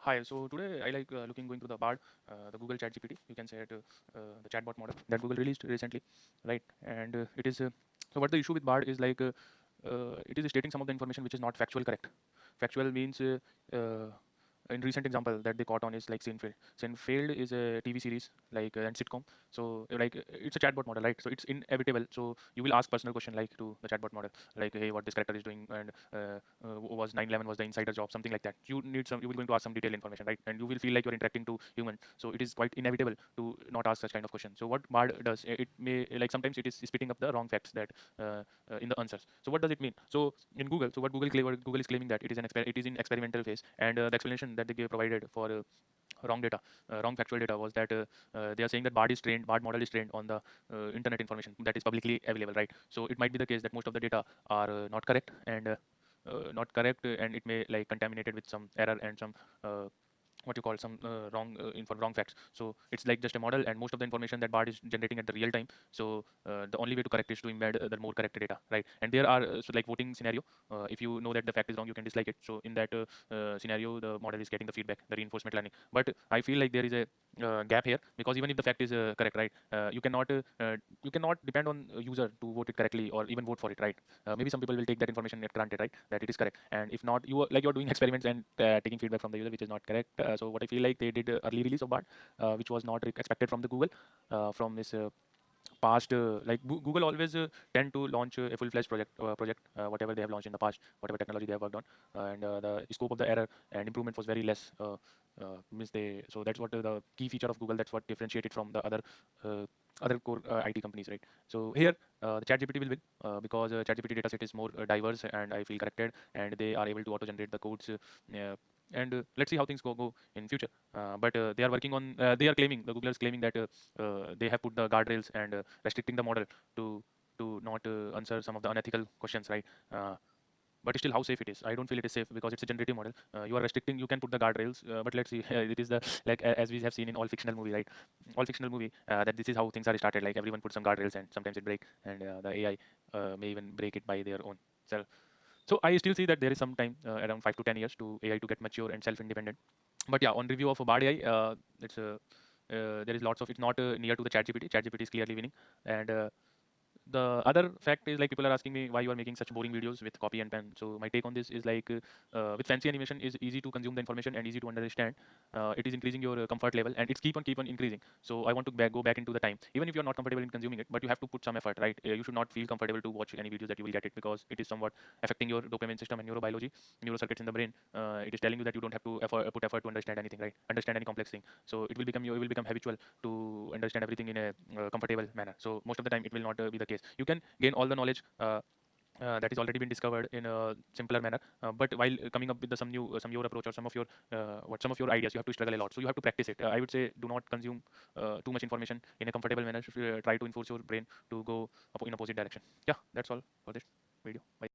Hi, so today I like looking going through the BARD, the Google ChatGPT. You can say it, the chatbot model that Google released recently, right? And it is so what the issue with BARD is like it is stating some of the information which is not factual correct. Factual means in recent example that they caught on is like Seinfeld. Seinfeld is a TV series like and sitcom. So it's a chatbot model, right? So it's inevitable. So you will ask personal question like to the chatbot model, like hey, what this character is doing, and was 9/11 was the insider job, something like that. You need some. You will going to ask some detailed information, right? And you will feel like you're interacting to human. So it is quite inevitable to not ask such kind of question. So what BARD does, it may like sometimes it is spitting up the wrong facts that in the answers. So what does it mean? So in Google, so what Google is claiming that it is it is in experimental phase, and the explanation that they gave provided for wrong data, wrong factual data was that they are saying that BARD model is trained on the internet information that is publicly available, right? So it might be the case that most of the data are not correct and and it may like contaminated with some error and some what you call some wrong facts. So it's like just a model, and most of the information that BARD is generating at the real time. So the only way to correct is to embed the more correct data, right? And there are so like voting scenario. If you know that the fact is wrong, you can dislike it. So in that scenario, the model is getting the feedback, the reinforcement learning. But I feel like there is a gap here, because even if the fact is correct, right, you cannot depend on a user to vote it correctly or even vote for it, right? Maybe some people will take that information at granted, right, that it is correct, and if not, you're doing experiments and taking feedback from the user which is not correct. So what I feel like they did early release of BARD, which was not expected from the Google, from this past Google always tend to launch a full-fledged project whatever they have launched in the past, whatever technology they have worked on, and the scope of the error and improvement was very less. Means they so that's what the key feature of Google, that's what differentiated from the uh, other core IT companies, right? So here the ChatGPT will win because ChatGPT dataset is more diverse and I feel corrected, and they are able to auto generate the codes. And let's see how things go in future. But they are working on. They are claiming, the Google is claiming that they have put the guardrails and restricting the model to not answer some of the unethical questions, right? But still, how safe it is? I don't feel it is safe because it's a generative model. You are restricting. You can put the guardrails, but let's see. It is the like as we have seen in all fictional movie, right? All fictional movie that this is how things are started. Like everyone puts some guardrails, and sometimes it break, and the AI may even break it by their own self. So I still see that there is some time, around 5 to 10 years, to AI to get mature and self-independent. But yeah, on review of a BARD AI, it's there is lots of, it's not near to the ChatGPT. ChatGPT is clearly winning, and the other fact is like people are asking me why you are making such boring videos with copy and pen. So my take on this is like with fancy animation is easy to consume the information and easy to understand. It is increasing your comfort level, and it's keep on increasing. So I want to go back into the time, even if you're not comfortable in consuming it, but you have to put some effort, right? You should not feel comfortable to watch any videos that you will get it, because it is somewhat affecting your dopamine system and neurobiology, neurocircuits in the brain. It is telling you that you don't have to put effort to understand anything, right? Understand any complex thing. So it will become habitual to understand everything in a comfortable manner. So most of the time it will not be the case. You can gain all the knowledge that is already been discovered in a simpler manner, but while coming up with some your approach or some of your ideas, you have to struggle a lot. So you have to practice it. I would say do not consume too much information in a comfortable manner. Try to enforce your brain to go in opposite direction. Yeah, that's all for this video. Bye.